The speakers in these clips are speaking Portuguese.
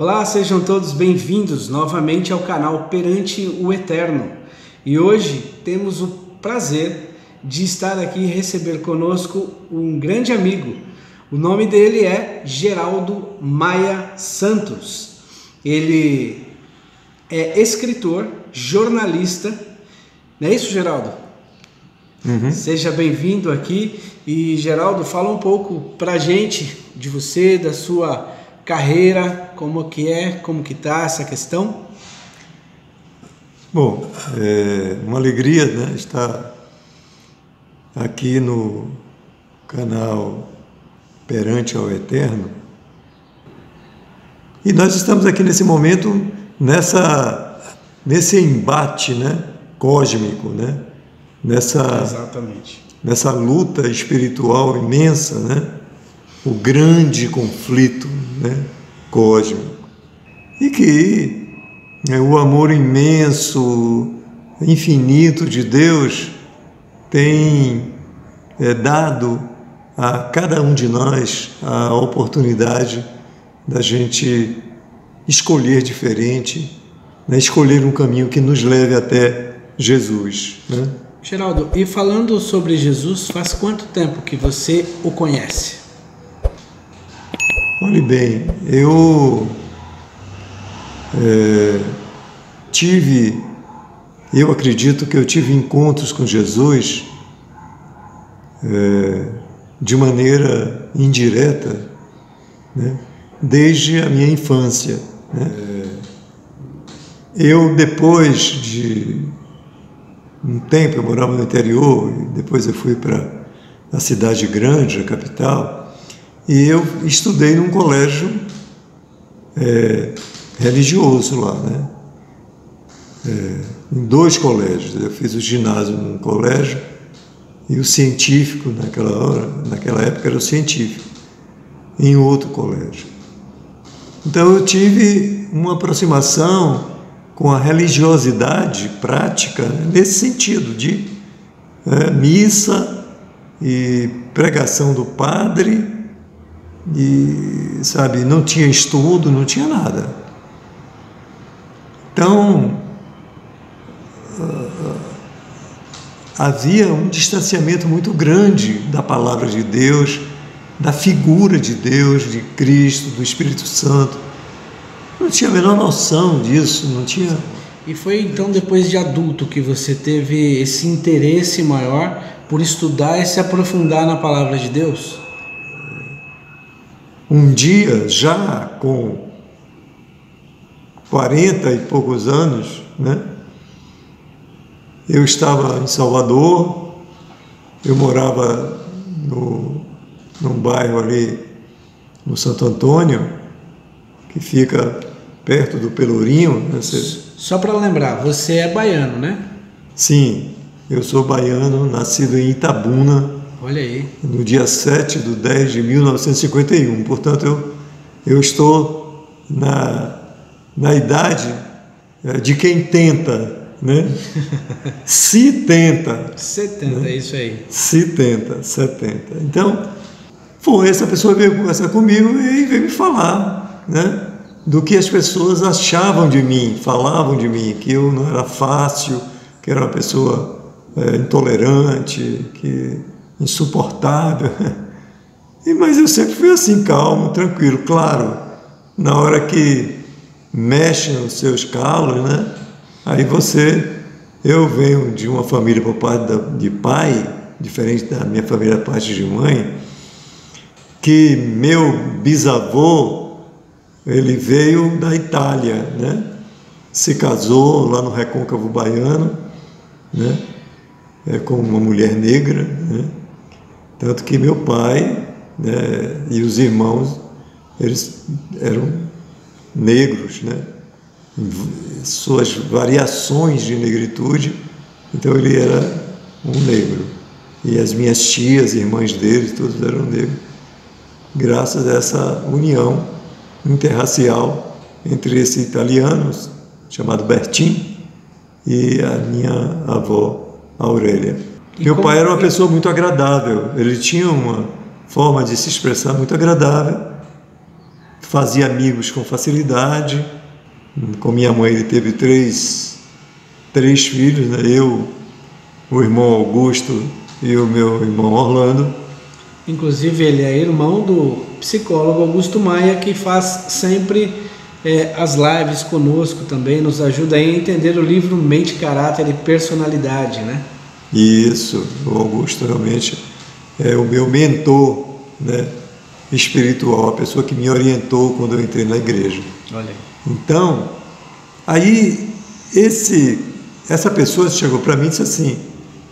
Olá, sejam todos bem-vindos novamente ao canal Perante o Eterno. E hoje temos o prazer de estar aqui e receber conosco um grande amigo. O nome dele é Geraldo Maia Santos. Ele é escritor, jornalista. Não é isso, Geraldo? Seja bem-vindo aqui. E Geraldo, fala um pouco pra gente de você, da sua carreira, como que tá essa questão? Bom, é uma alegria, né, estar aqui no canal Perante ao Eterno. E nós estamos aqui nesse momento, nesse embate, né, cósmico, né, nessa luta espiritual imensa, né, o grande conflito, né, cósmico. E que o amor imenso, infinito de Deus tem dado a cada um de nós a oportunidade da gente escolher diferente, né, escolher um caminho que nos leve até Jesus, né? Geraldo, e falando sobre Jesus, faz quanto tempo que você o conhece? Olhe bem, eu acredito que eu tive encontros com Jesus de maneira indireta, né, desde a minha infância, né? Eu, depois de um tempo, eu morava no interior, e depois eu fui para a cidade grande, a capital, e eu estudei num colégio religioso lá, né? Em dois colégios. Eu fiz o ginásio num colégio e o científico, naquela época era o científico, em outro colégio. Então eu tive uma aproximação com a religiosidade prática, né, nesse sentido de missa e pregação do padre, e, sabe, não tinha estudo, não tinha nada. Então, havia um distanciamento muito grande da palavra de Deus, da figura de Deus, de Cristo, do Espírito Santo. Não tinha a menor noção disso, não tinha. E foi então depois de adulto que você teve esse interesse maior por estudar e se aprofundar na palavra de Deus? Um dia, já com 40 e poucos anos, né, eu estava em Salvador, eu morava num bairro ali no Santo Antônio, que fica perto do Pelourinho. Né? Só para lembrar, você é baiano, né? Sim, eu sou baiano, nascido em Itabuna. Olha aí. No dia 7/10/1951. Portanto, eu estou na idade de quem tenta, né? Se tenta. 70, né? É isso aí. Se tenta, 70. Então, essa pessoa veio conversar comigo e veio me falar, né, do que as pessoas achavam de mim, falavam de mim, que eu não era fácil, que era uma pessoa intolerante, insuportável. Mas eu sempre fui assim, calmo, tranquilo. Claro, na hora que mexe nos seus calos, né? Aí eu venho de uma família por parte de pai, diferente da minha família por parte de mãe, que meu bisavô, ele veio da Itália, né? Se casou lá no Recôncavo Baiano, né? Com uma mulher negra, né? Tanto que meu pai, né, e os irmãos, eles eram negros, né, suas variações de negritude. Então ele era um negro. E as minhas tias, irmãs dele, todos eram negros, graças a essa união interracial entre esse italiano, chamado Bertin, e a minha avó, Aurélia. Meu pai era uma pessoa muito agradável, ele tinha uma forma de se expressar muito agradável, fazia amigos com facilidade. Com minha mãe ele teve três filhos, né? Eu, o irmão Augusto e o meu irmão Orlando. Inclusive ele é irmão do psicólogo Augusto Maia, que faz sempre as lives conosco também, nos ajuda a entender o livro Mente, Caráter e Personalidade, né? Isso, o Augusto realmente é o meu mentor, né, espiritual, a pessoa que me orientou quando eu entrei na igreja. Olha aí. Então, aí essa pessoa chegou para mim e disse assim: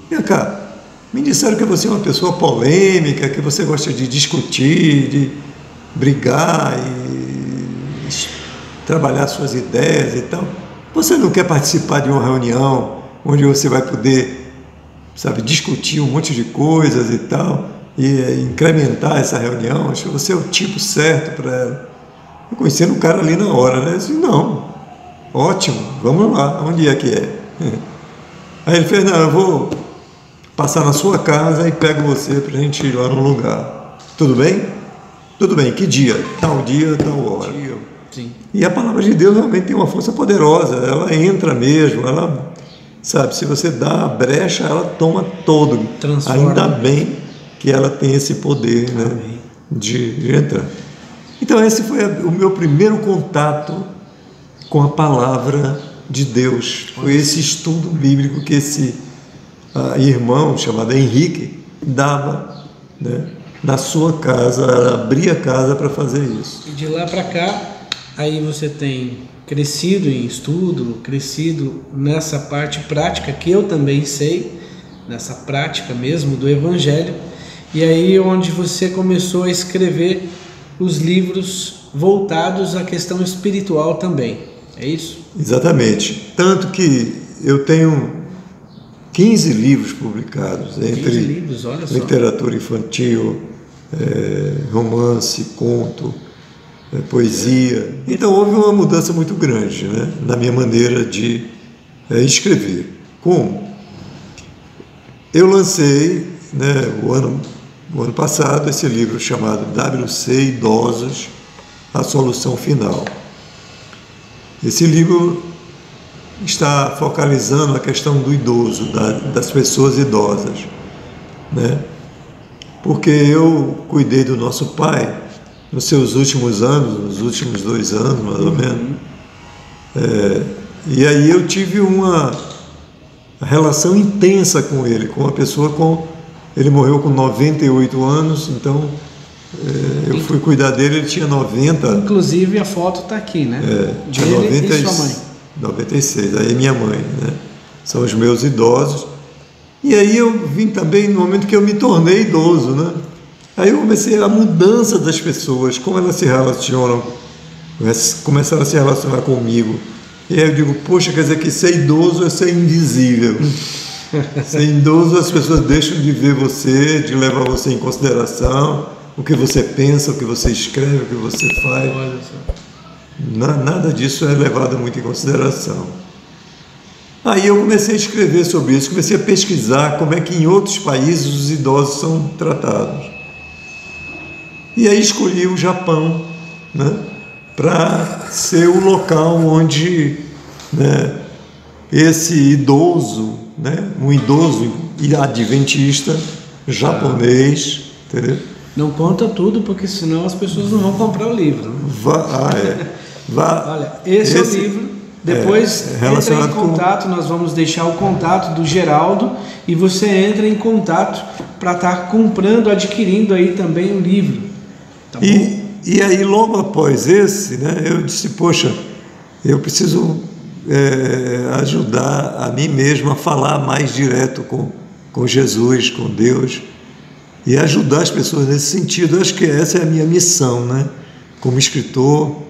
vem cá, me disseram que você é uma pessoa polêmica, que você gosta de discutir, de brigar e trabalhar suas ideias e tal. Você não quer participar de uma reunião onde você vai poder, sabe, discutir um monte de coisas e tal, e incrementar essa reunião? Acho que você é o tipo certo para ela. Eu conhecendo o cara ali na hora, né? Eu disse: não, ótimo, vamos lá, onde é que é? Aí ele fez: não, eu vou passar na sua casa e pego você para a gente ir lá no lugar. Tudo bem? Tudo bem, que dia? Tal dia, tal hora. Sim. E a palavra de Deus realmente tem uma força poderosa, ela entra mesmo, ela, sabe, se você dá a brecha, ela toma todo. Transforma. Ainda bem que ela tem esse poder, né, de entrar. Então esse foi o meu primeiro contato com a palavra de Deus. Foi esse estudo bíblico que esse irmão chamado Henrique dava, né, na sua casa, ela abria a casa para fazer isso. E de lá para cá, aí você tem crescido em estudo, crescido nessa parte prática que eu também sei, nessa prática mesmo do Evangelho, e aí onde você começou a escrever os livros voltados à questão espiritual também, é isso? Exatamente, tanto que eu tenho 15 livros publicados, entre 15 livros, olha só. Literatura infantil, romance, conto, poesia. Então houve uma mudança muito grande, né, na minha maneira de escrever. Como? Eu lancei, né, o ano passado esse livro chamado WC Idosos, a Solução Final. Esse livro está focalizando a questão do idoso, das pessoas idosas, né? Porque eu cuidei do nosso pai nos seus últimos anos, nos últimos 2 anos mais ou menos, e aí eu tive uma relação intensa com ele, com uma pessoa ele morreu com 98 anos, então eu fui cuidar dele, ele tinha 90. Inclusive a foto está aqui, né? Tinha dele e sua mãe. 96, aí minha mãe, né? São os meus idosos. E aí eu vim também no momento que eu me tornei idoso, né? Aí eu comecei a mudança das pessoas, como elas se relacionam, começaram a se relacionar comigo. E aí eu digo: poxa, quer dizer que ser idoso é ser invisível. Ser idoso, as pessoas deixam de ver você, de levar você em consideração, o que você pensa, o que você escreve, o que você faz. Olha só. Nada disso é levado muito em consideração. Aí eu comecei a escrever sobre isso, comecei a pesquisar como é que em outros países os idosos são tratados. E aí escolhi o Japão, né, para ser o local onde, né, esse idoso, né, um idoso adventista japonês, entendeu? Não conta tudo, porque senão as pessoas não vão comprar o livro. Olha, esse é o livro. Depois entra em contato, nós vamos deixar o contato do Geraldo e você entra em contato para estar comprando, adquirindo aí também o livro. Tá bom? E aí logo após esse, né, eu disse: poxa, eu preciso ajudar a mim mesmo a falar mais direto com Jesus, com Deus, e ajudar as pessoas nesse sentido. Eu acho que essa é a minha missão, né, como escritor,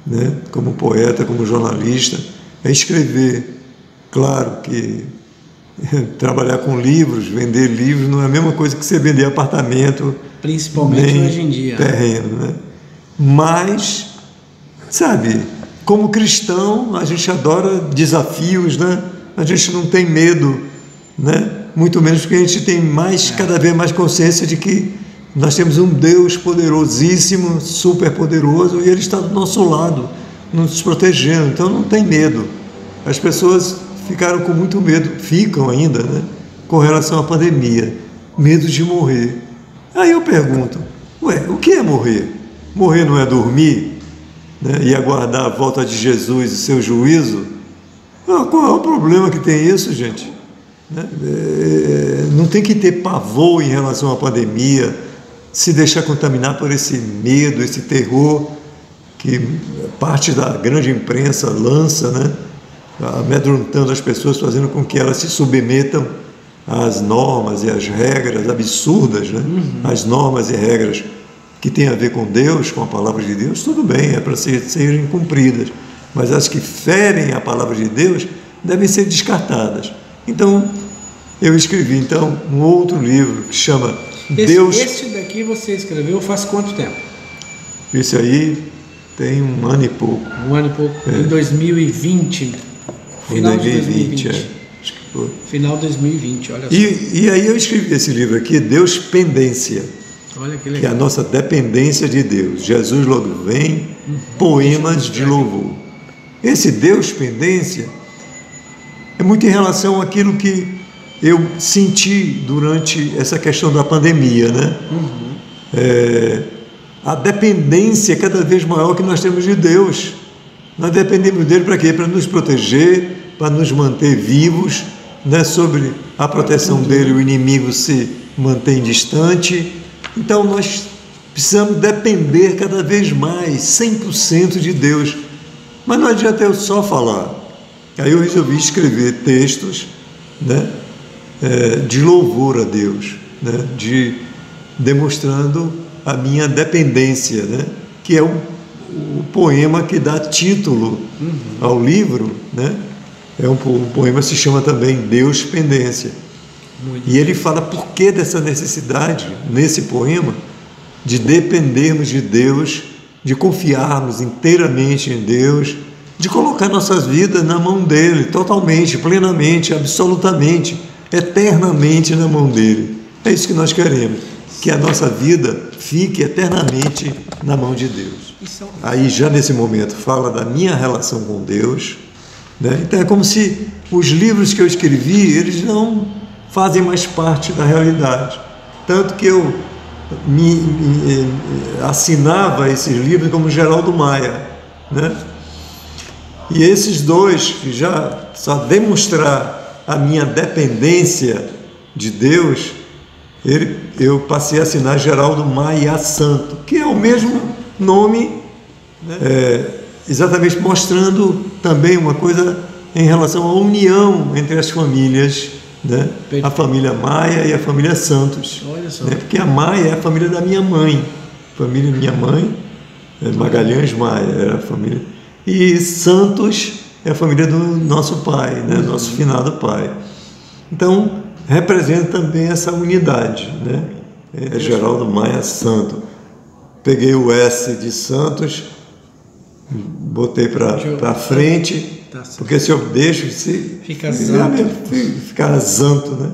né, como poeta, como jornalista, é escrever. Claro que trabalhar com livros, vender livros, não é a mesma coisa que você vender apartamento, principalmente hoje em dia, terreno, né? Mas, sabe, como cristão, a gente adora desafios, né? A gente não tem medo, né? Muito menos porque a gente tem cada vez mais consciência de que Nós temos um Deus poderosíssimo, super poderoso, e Ele está do nosso lado, nos protegendo, então não tem medo. As pessoas ficaram com muito medo, ficam ainda, né, com relação à pandemia, medo de morrer. Aí eu pergunto, o que é morrer? Morrer não é dormir, né, e aguardar a volta de Jesus e seu juízo? Qual é o problema que tem isso, gente? Não tem que ter pavor em relação à pandemia, se deixar contaminar por esse medo, esse terror que parte da grande imprensa lança, né, amedrontando as pessoas, fazendo com que elas se submetam às normas e às regras absurdas, né? As normas e regras que têm a ver com Deus, com a palavra de Deus, tudo bem, é para serem cumpridas, mas as que ferem a palavra de Deus devem ser descartadas. Então, eu escrevi um outro livro que chama Deus... Esse daqui você escreveu faz quanto tempo? Esse aí tem 1 ano e pouco. 1 ano e pouco, em 2020. Final de 2020. Acho que foi. Final de 2020, olha só. E aí eu escrevi esse livro aqui, Deus Pendência. Olha que Que é legal. a nossa dependência de Deus. Jesus logo vem, poemas de louvor. Esse Deus Pendência é muito em relação àquilo que eu senti durante essa questão da pandemia, né? A dependência cada vez maior que nós temos de Deus. Nós dependemos dele para quê? Para nos proteger, para nos manter vivos, né? Sobre a proteção dele, o inimigo se mantém distante. Então nós precisamos depender cada vez mais, 100% de Deus. Mas não adianta eu só falar. Aí eu resolvi escrever textos, né, de louvor a Deus, né, demonstrando a minha dependência, né, que é o poema que dá título ao livro, né? Um poema que se chama também Deus Pendência. E ele fala por que dessa necessidade, nesse poema, de dependermos de Deus, de confiarmos inteiramente em Deus, de colocar nossas vidas na mão dele, totalmente, plenamente, absolutamente, eternamente na mão dele. É isso que nós queremos, que a nossa vida fique eternamente na mão de Deus. Aí já nesse momento fala da minha relação com Deus, né? Então é como se os livros que eu escrevi, eles não fazem mais parte da realidade. Tanto que eu assinava esses livros como Geraldo Maia, né? E esses dois, já só demonstrar a minha dependência de Deus, eu passei a assinar Geraldo Maia Santo, que é o mesmo nome, né? Exatamente mostrando também uma coisa em relação à união entre as famílias, né? A família Maia e a família Santos. Olha só. Né? Porque a Maia é a família da minha mãe. A família da minha mãe, Magalhães Maia, era a família. E Santos é a família do nosso pai, né? Nosso finado pai. Então, representa também essa unidade, né? É Geraldo Maia Santo. Peguei o S de Santos, botei para frente, porque se eu deixo, fica Zanto. Fica Zanto, né?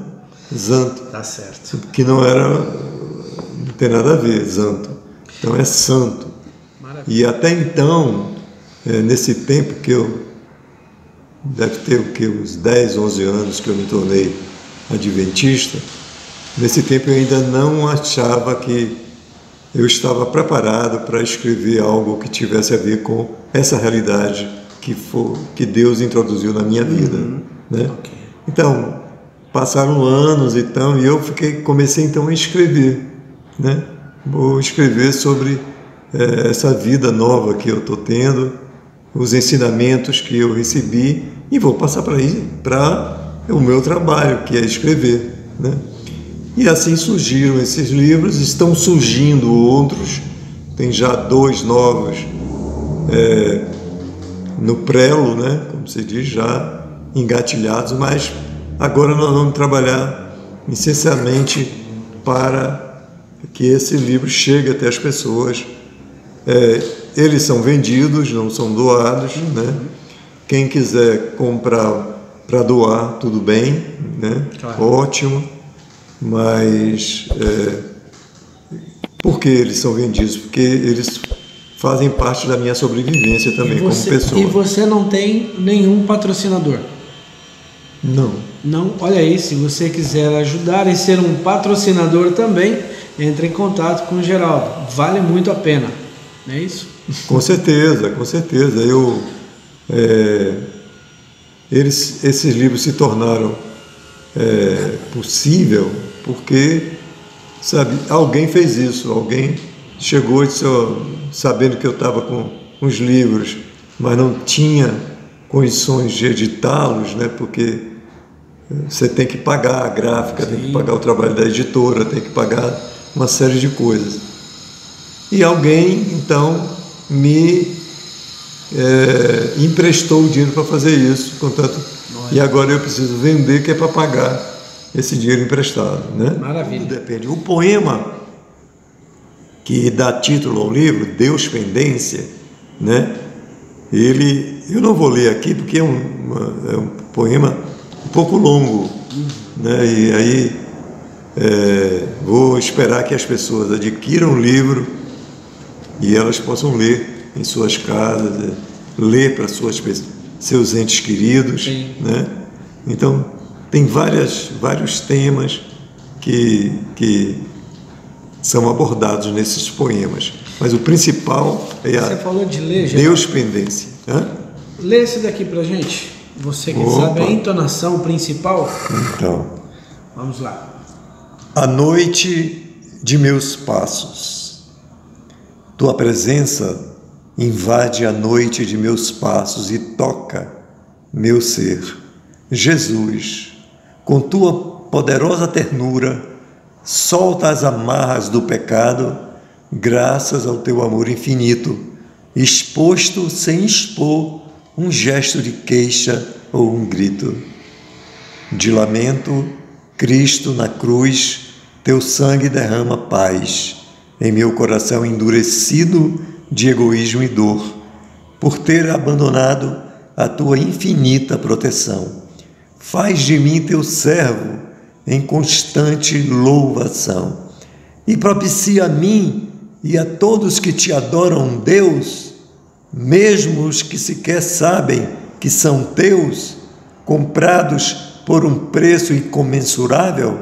Zanto. Tá certo. Que não tem nada a ver, Zanto. Então é Santo. Maravilha. E até então, nesse tempo que deve ter uns 10, 11 anos que eu me tornei adventista, nesse tempo eu ainda não achava que eu estava preparado para escrever algo que tivesse a ver com essa realidade que Deus introduziu na minha vida, né? Okay. Então, passaram anos e eu comecei então a escrever, né? Vou escrever sobre essa vida nova que eu estou tendo, os ensinamentos que eu recebi, e vou passar para o meu trabalho, que é escrever, né? E assim surgiram esses livros, estão surgindo outros, tem já 2 novos no prelo, né? Como se diz, já engatilhados, mas agora nós vamos trabalhar incessantemente para que esse livro chegue até as pessoas. Eles são vendidos, não são doados, né? Quem quiser comprar para doar, tudo bem, né? Claro. Ótimo. Mas Por que eles são vendidos? Porque eles fazem parte da minha sobrevivência também como pessoa. E você não tem nenhum patrocinador? Não. Não? Olha aí, se você quiser ajudar e ser um patrocinador também, entre em contato com o Geraldo. Vale muito a pena, não é isso? Com certeza, com certeza. Esses livros se tornaram possível porque, sabe, alguém fez isso, alguém chegou e disse, sabendo que eu estava com uns livros, mas não tinha condições de editá-los, né? Porque você tem que pagar a gráfica, Sim. Tem que pagar o trabalho da editora, tem que pagar uma série de coisas. E alguém, então, me emprestou o dinheiro para fazer isso, contanto, e agora eu preciso vender, que é para pagar esse dinheiro emprestado, né? Maravilha. Tudo depende. O poema que dá título ao livro, Deus Pendência, né? Eu não vou ler aqui porque é um poema um pouco longo, né? E aí vou esperar que as pessoas adquiram o livro e elas possam ler em suas casas, ler para seus entes queridos, né? Então tem vários temas que são abordados nesses poemas, mas o principal é Você falou de ler, Deus Pendência. Lê esse daqui pra gente. Você que sabe a entonação principal. Então, vamos lá. A noite de meus passos. Tua presença invade a noite de meus passos e toca meu ser. Jesus, com tua poderosa ternura, solta as amarras do pecado, graças ao teu amor infinito, exposto sem expor um gesto de queixa ou um grito. De lamento, Cristo na cruz, teu sangue derrama paz em meu coração endurecido de egoísmo e dor, por ter abandonado a tua infinita proteção. Faz de mim teu servo em constante louvação e propicia a mim e a todos que te adoram, Deus, mesmo os que sequer sabem que são teus, comprados por um preço incomensurável,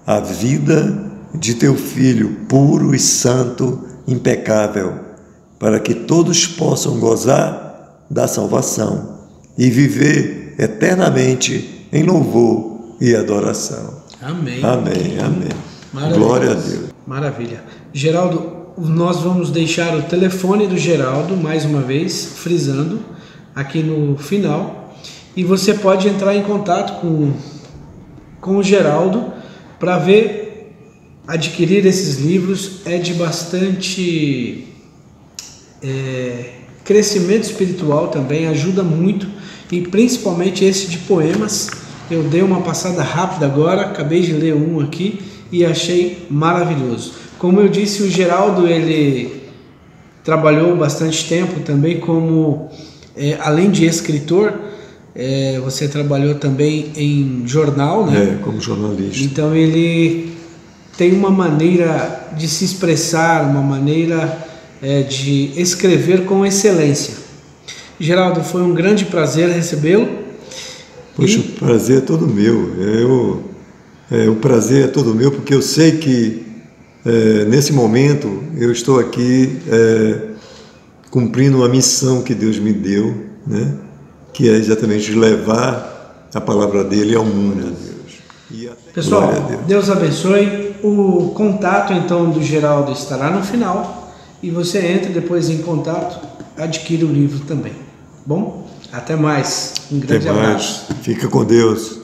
a vida de teu Filho puro e santo, impecável, para que todos possam gozar da salvação e viver eternamente em louvor e adoração. Amém. Amém, amém. Glória a Deus. Maravilha. Geraldo, nós vamos deixar o telefone do Geraldo, mais uma vez, frisando, aqui no final, e você pode entrar em contato com o Geraldo para adquirir esses livros. É de bastante crescimento espiritual também, ajuda muito, e principalmente esse de poemas. Eu dei uma passada rápida agora, acabei de ler um aqui e achei maravilhoso. Como eu disse, o Geraldo, ele trabalhou bastante tempo também como, além de escritor, você trabalhou também em jornal, né? Como jornalista. Então ele tem uma maneira de se expressar, uma maneira de escrever com excelência. Geraldo, foi um grande prazer recebê-lo. Poxa, o prazer é todo meu. O prazer é todo meu porque eu sei que nesse momento eu estou aqui cumprindo a missão que Deus me deu, né? Que é exatamente levar a palavra dele ao mundo. Pessoal, Deus abençoe. O contato então do Geraldo estará no final e você entra depois em contato, adquire o livro também. Bom, até mais. Um grande abraço. Fica com Deus.